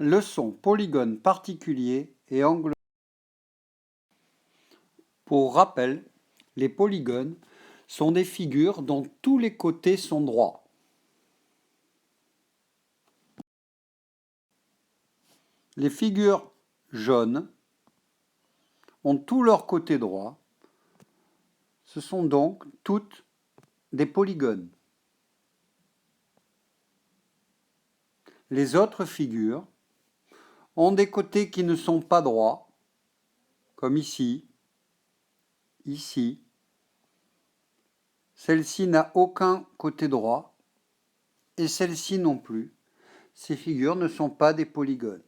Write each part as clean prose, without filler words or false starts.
Leçon polygone particulier et angle. Pour rappel, les polygones sont des figures dont tous les côtés sont droits. Les figures jaunes ont tous leurs côtés droits. Ce sont donc toutes des polygones. Les autres figures ont des côtés qui ne sont pas droits, comme ici, ici. Celle-ci n'a aucun côté droit et celle-ci non plus. Ces figures ne sont pas des polygones.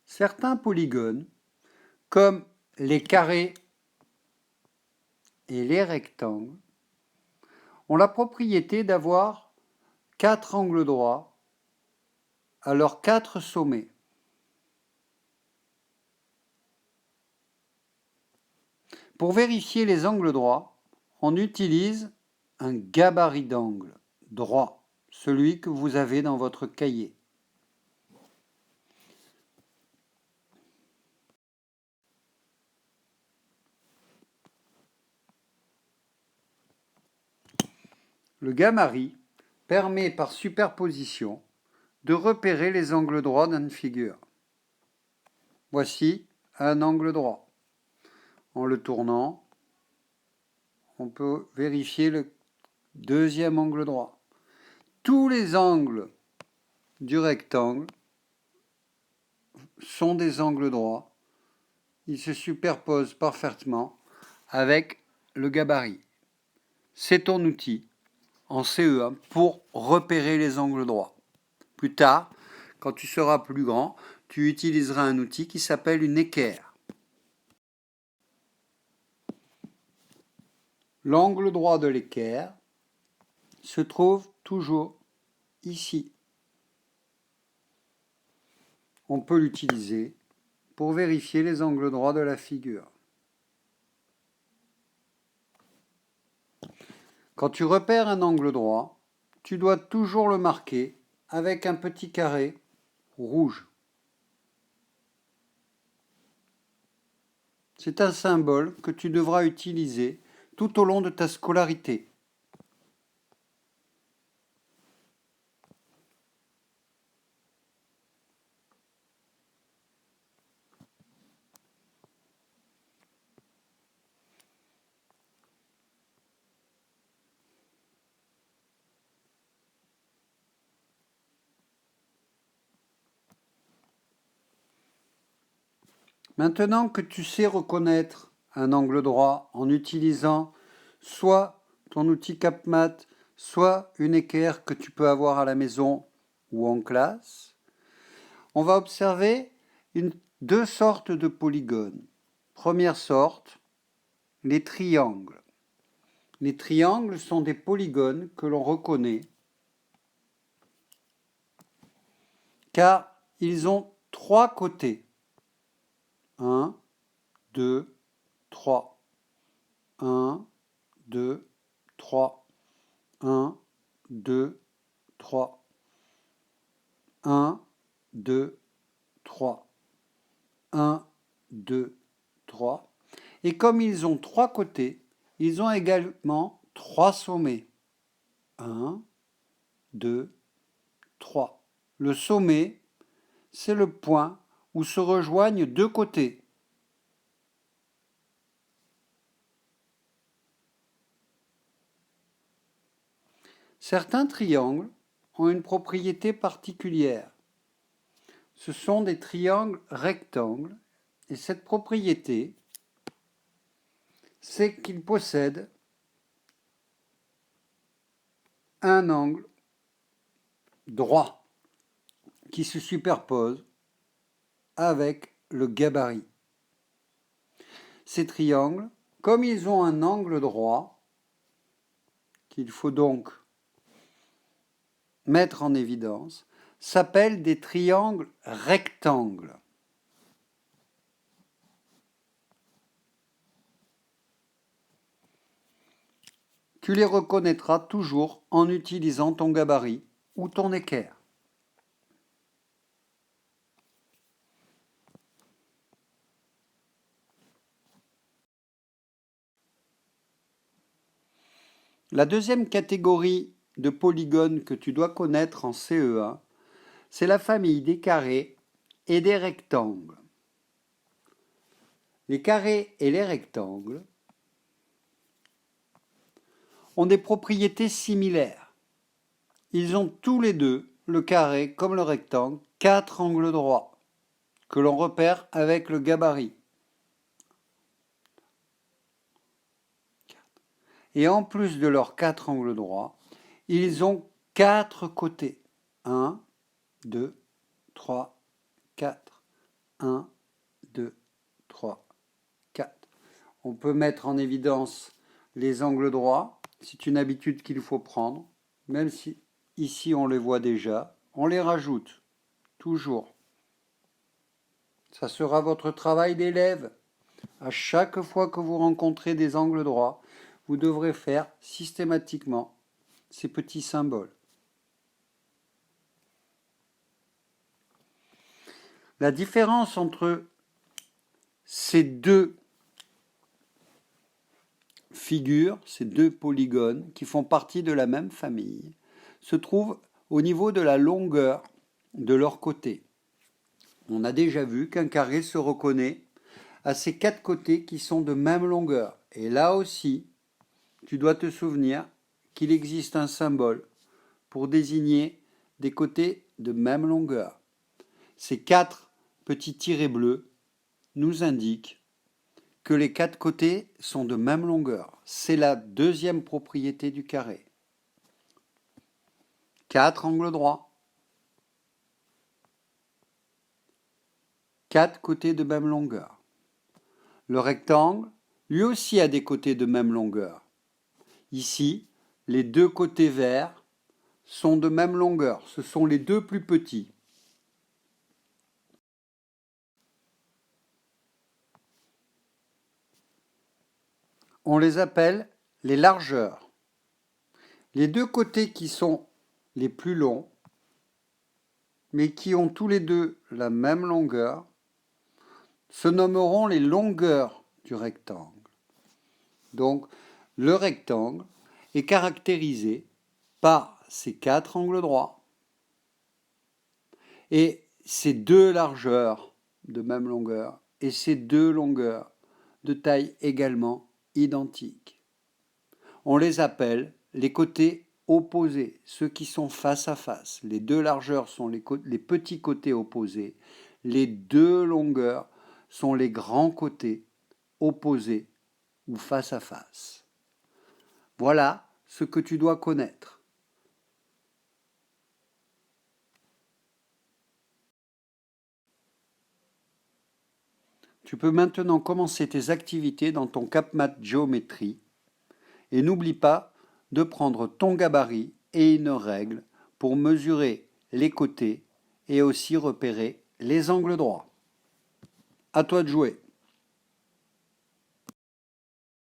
Certains polygones, comme les carrés et les rectangles, ont la propriété d'avoir 4 angles droits à leurs 4 sommets. Pour vérifier les angles droits, on utilise un gabarit d'angle droit, celui que vous avez dans votre cahier. Le gabarit permet par superposition de repérer les angles droits d'une figure. Voici un angle droit. En le tournant, on peut vérifier le deuxième angle droit. Tous les angles du rectangle sont des angles droits. Ils se superposent parfaitement avec le gabarit. C'est ton outil en CE1 pour repérer les angles droits. Plus tard, quand tu seras plus grand, tu utiliseras un outil qui s'appelle une équerre. L'angle droit de l'équerre se trouve toujours ici. On peut l'utiliser pour vérifier les angles droits de la figure. Quand tu repères un angle droit, tu dois toujours le marquer avec un petit carré rouge. C'est un symbole que tu devras utiliser tout au long de ta scolarité. Maintenant que tu sais reconnaître un angle droit en utilisant soit ton outil CapMath, soit une équerre que tu peux avoir à la maison ou en classe, on va observer deux sortes de polygones. Première sorte, les triangles. Les triangles sont des polygones que l'on reconnaît car ils ont 3 côtés. 1, 2, 3. 1, 2, 3. 1, 2, 3. 1, 2, 3. 1, 2, 3. Et comme ils ont 3 côtés, ils ont également 3 sommets. 1, 2, 3. Le sommet, c'est le point où se rejoignent 2 côtés. Certains triangles ont une propriété particulière. Ce sont des triangles rectangles et cette propriété, c'est qu'ils possèdent un angle droit qui se superpose avec le gabarit. Ces triangles, comme ils ont un angle droit, qu'il faut donc mettre en évidence s'appellent des triangles rectangles. Tu les reconnaîtras toujours en utilisant ton gabarit ou ton équerre. La deuxième catégorie de polygones que tu dois connaître en CE1, c'est la famille des carrés et des rectangles. Les carrés et les rectangles ont des propriétés similaires. Ils ont tous les deux, le carré comme le rectangle, 4 angles droits que l'on repère avec le gabarit. Et en plus de leurs 4 angles droits, ils ont 4 côtés. 1, 2, 3, 4. 1, 2, 3, 4. On peut mettre en évidence les angles droits. C'est une habitude qu'il faut prendre. Même si ici on les voit déjà, on les rajoute. Toujours. Ça sera votre travail d'élève. À chaque fois que vous rencontrez des angles droits, vous devrez faire systématiquement ces petits symboles. La différence entre ces deux figures, ces deux polygones qui font partie de la même famille, se trouve au niveau de la longueur de leur côté. On a déjà vu qu'un carré se reconnaît à ses 4 côtés qui sont de même longueur. Et là aussi, tu dois te souvenir qu'il existe un symbole pour désigner des côtés de même longueur. Ces 4 petits tirets bleus nous indiquent que les 4 côtés sont de même longueur. C'est la deuxième propriété du carré. 4 angles droits. 4 côtés de même longueur. Le rectangle, lui aussi, a des côtés de même longueur. Ici, les 2 côtés verts sont de même longueur. Ce sont les 2 plus petits. On les appelle les largeurs. Les 2 côtés qui sont les plus longs, mais qui ont tous les deux la même longueur, se nommeront les longueurs du rectangle. Donc, le rectangle est caractérisé par ces 4 angles droits et ces 2 largeurs de même longueur et ces 2 longueurs de taille également identiques. On les appelle les côtés opposés, ceux qui sont face à face. Les 2 largeurs sont les petits côtés opposés, les 2 longueurs sont les grands côtés opposés ou face à face. Voilà ce que tu dois connaître. Tu peux maintenant commencer tes activités dans ton CapMath Géométrie et n'oublie pas de prendre ton gabarit et une règle pour mesurer les côtés et aussi repérer les angles droits. À toi de jouer.